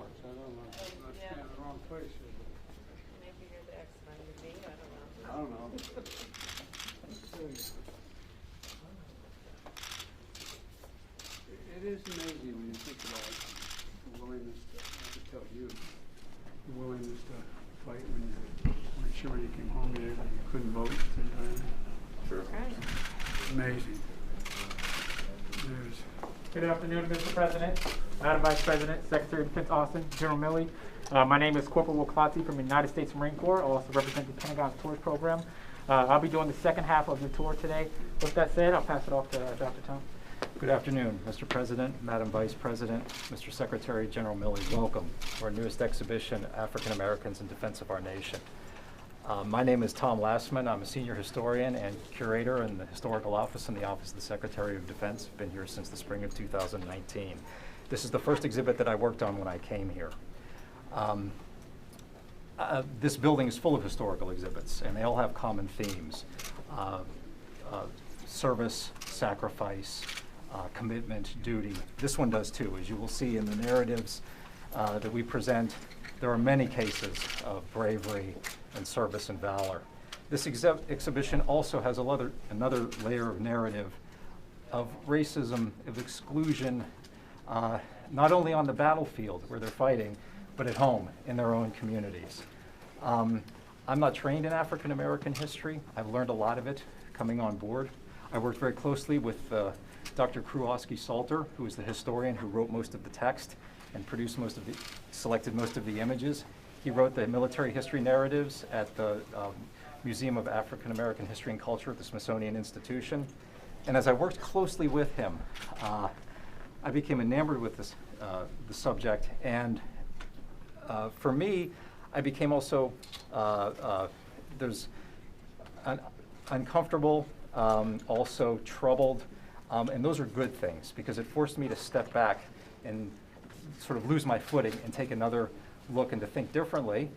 marks. I don't know. I'm Yeah. standing in the wrong place here. Maybe you're the X-Men to me, I don't know. I don't know. It is amazing when you think about the willingness to, I have to tell you, the willingness to fight when you came home, you couldn't vote. Sure. Okay. Amazing. There's Good afternoon, Mr. President, Madam Vice President, Secretary of Defense Austin, General Milley. My name is Corporal Will Clottey from the United States Marine Corps. I also represent the Pentagon's Tours Program. I'll be doing the second half of the tour today. With that said, I'll pass it off to Dr. Tom. Good afternoon, Mr. President, Madam Vice President, Mr. Secretary, General Milley. Welcome to our newest exhibition, African Americans in Defense of Our Nation. My name is Tom Lastman. I'm a senior historian and curator in the Historical Office in the Office of the Secretary of Defense. Been here since the spring of 2019. This is the first exhibit that I worked on when I came here. This building is full of historical exhibits, and they all have common themes. Service, sacrifice, commitment, duty. This one does too. As you will see in the narratives that we present, there are many cases of bravery and service and valor. This exhibition also has another layer of narrative of racism, of exclusion, not only on the battlefield where they're fighting, but at home in their own communities. I'm not trained in African American history. I've learned a lot of it coming on board. I worked very closely with Dr. Kruoski-Salter, who is the historian who wrote most of the text and selected most of the images. He wrote the military history narratives at the Museum of African American History and Culture at the Smithsonian Institution. And as I worked closely with him, I became enamored with the subject. And for me, I became also, there's uncomfortable, also troubled, and those are good things because it forced me to step back and sort of lose my footing and take another look and to think differently.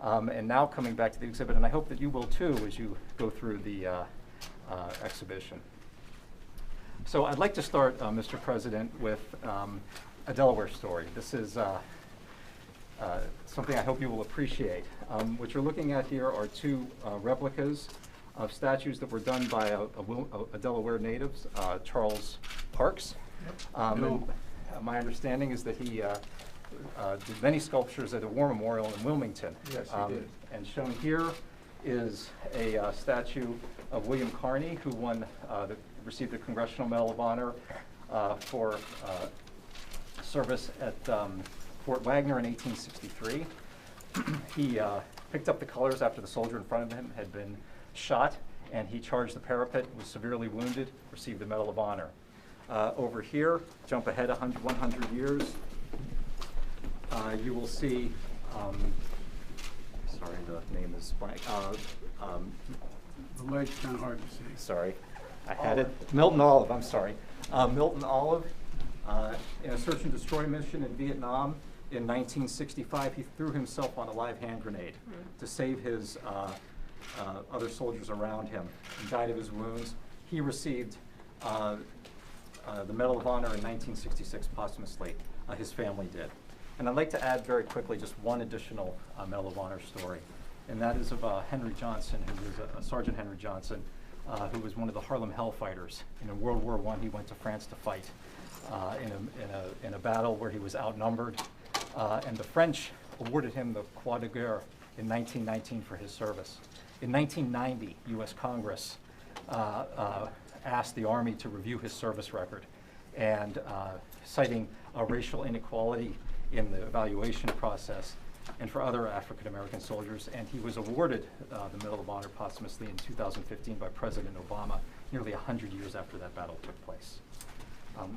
And now coming back to the exhibit, and I hope that you will too as you go through the exhibition. So I'd like to start, Mr. President, with a Delaware story. This is something I hope you will appreciate. What you're looking at here are two replicas of statues that were done by a Delaware native, Charles Parks. And my understanding is that he did many sculptures at a war memorial in Wilmington. Yes, he did. And shown here is a statue of William Carney, who received the Congressional Medal of Honor for service at Fort Wagner in 1863. He picked up the colors after the soldier in front of him had been shot, and he charged the parapet, was severely wounded, received the Medal of Honor. Over here, jump ahead 100 years, you will see, sorry, the name is blank. the leg's kind of hard to see. Sorry, I had it. Milton Olive, I'm sorry. Milton Olive, in a search and destroy mission in Vietnam in 1965, he threw himself on a live hand grenade to save his other soldiers around him and died of his wounds. He received the Medal of Honor in 1966 posthumously. His family did. And I'd like to add very quickly just one additional Medal of Honor story, and that is of Henry Johnson, who was Sergeant Henry Johnson, who was one of the Harlem Hellfighters. In World War I, he went to France to fight in a battle where he was outnumbered, and the French awarded him the Croix de Guerre in 1919 for his service. In 1990, U.S. Congress asked the Army to review his service record, and citing racial inequality in the evaluation process and for other African American soldiers, and he was awarded the Medal of Honor posthumously in 2015 by President Obama, nearly 100 years after that battle took place.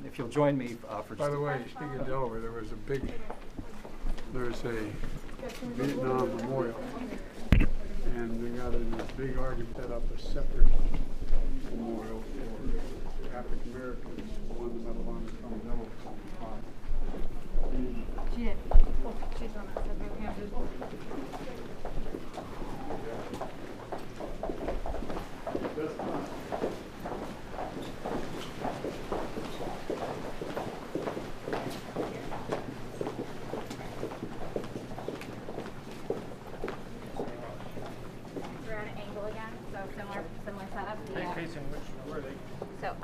If you'll join me for By the way, speaking of Delaware, there's a Vietnam memorial, and they got in this big argument set up a separate memorial for African Americans who won the Medal of Honor from Delaware. She did. Oh, she's on that side. We have to-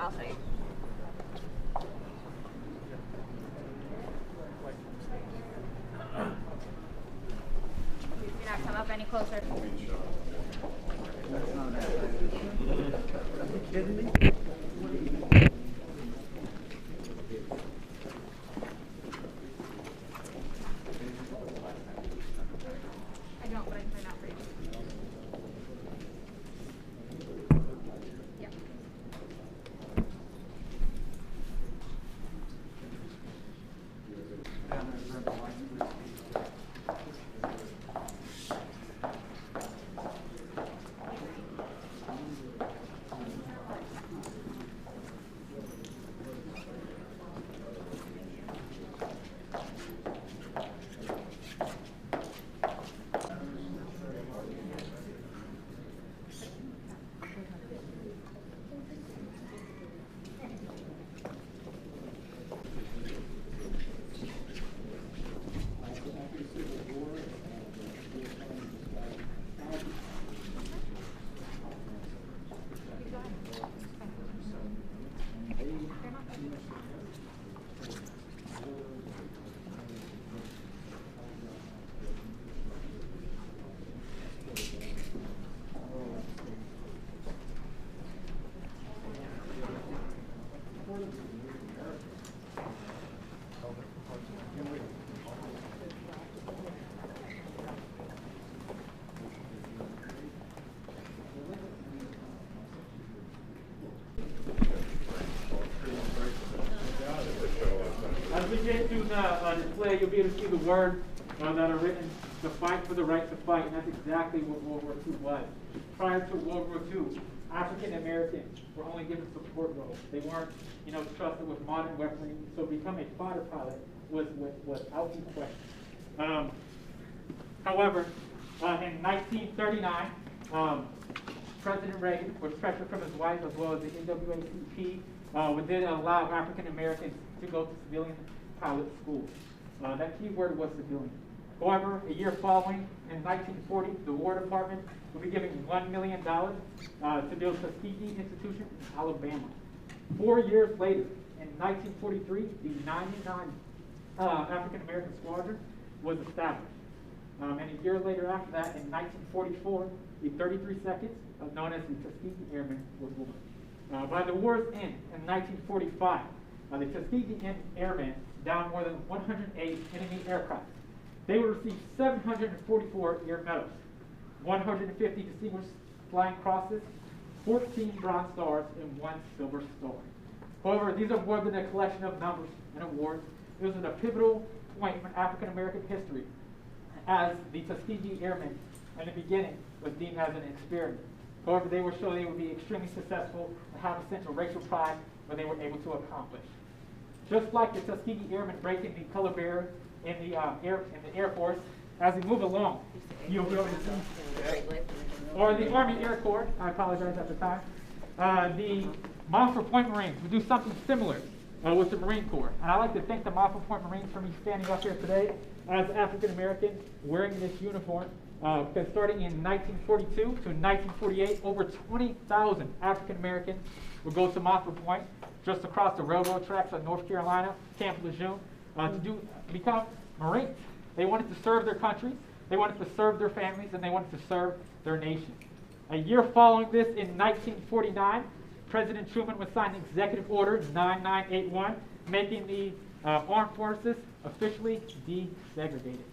I'll show you. Do not come up any closer. I don't, but I can print out for you. Yep. As we get to the display, you'll be able to see the words that are written, "to fight for the right to fight," and that's exactly what World War II was. Prior to World War II, African Americans were only given support roles. They weren't, trusted with modern weaponry, so becoming a fighter pilot was out of question. However, in 1939, President Reagan, with pressure from his wife as well as the NAACP, did allow African Americans to go to civilian pilot school. That key word was civilian. However, a year following, in 1940, the War Department will be giving $1 million to build Tuskegee Institution in Alabama. 4 years later, in 1943, the 99 African American Squadron was established. And a year later after that, in 1944, the 33 2nd, known as the Tuskegee Airmen, was born. By the war's end, in 1945, the Tuskegee Airmen downed more than 108 enemy aircraft. They would receive 744 air medals, 150 distinguished flying crosses, 14 bronze stars, and 1 silver star. However, these are more than a collection of numbers and awards. It was a pivotal point in African American history, as the Tuskegee Airmen, in the beginning, was deemed as an experiment. However, they were shown they would be extremely successful and have a sense of racial pride what they were able to accomplish. Just like the Tuskegee Airmen breaking the color barrier in the Air Force, as we move along, you'll be able to see, or the Army Air Corps, I apologize at the time, the Montford Point Marines would do something similar with the Marine Corps. And I'd like to thank the Montford Point Marines for me standing up here today as African American wearing this uniform. Because starting in 1942 to 1948, over 20,000 African Americans would go to Montford Point, just across the railroad tracks of North Carolina, Camp Lejeune, to become Marines. They wanted to serve their country, they wanted to serve their families, and they wanted to serve their nation. A year following this, in 1949, President Truman would sign Executive Order 9981, making the armed forces officially desegregated.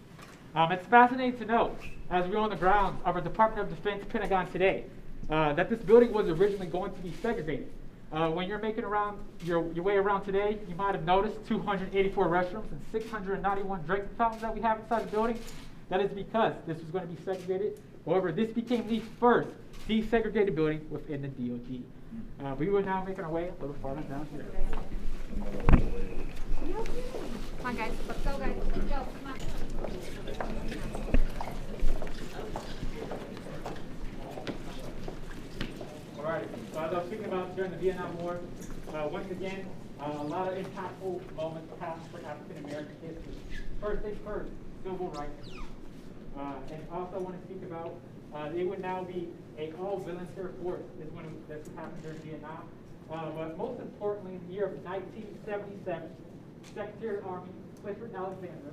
It's fascinating to know, as we're on the grounds of our Department of Defense Pentagon today, that this building was originally going to be segregated. When you're making your way around today, you might have noticed 284 restrooms and 691 drinking fountains that we have inside the building. That is because this was going to be segregated. However, this became the first desegregated building within the DoD. We will now make our way a little farther down here. Come on, guys. Let's go, guys. Let's go. Come on. Alright, so as I was speaking about during the Vietnam War, once again, a lot of impactful moments happened for African American history. First things first, civil rights. And also I want to speak about, it would now be a all volunteer force is when this would happen during Vietnam. But most importantly, in the year of 1977, Secretary of the Army Clifford Alexander,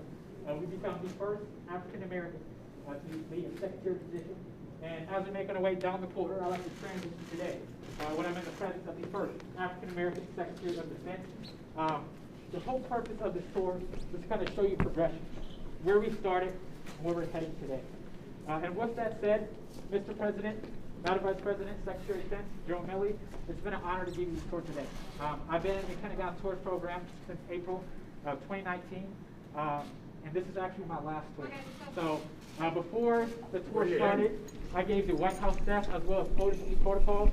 we become the first African American to lead a secretary position. And as we're making our way down the quarter, I'd like to transition today when I'm in the presence of the first African American Secretary of Defense. The whole purpose of this tour is to kind of show you progression, where we started and where we're heading today. And with that said, Mr. President, Madam Vice President, Secretary of Defense, General Milley, it's been an honor to give you this tour today. I've been in the Pentagon Tours program since April of 2019, and this is actually my last tour. So before the tour started, I gave the White House staff as well as protocol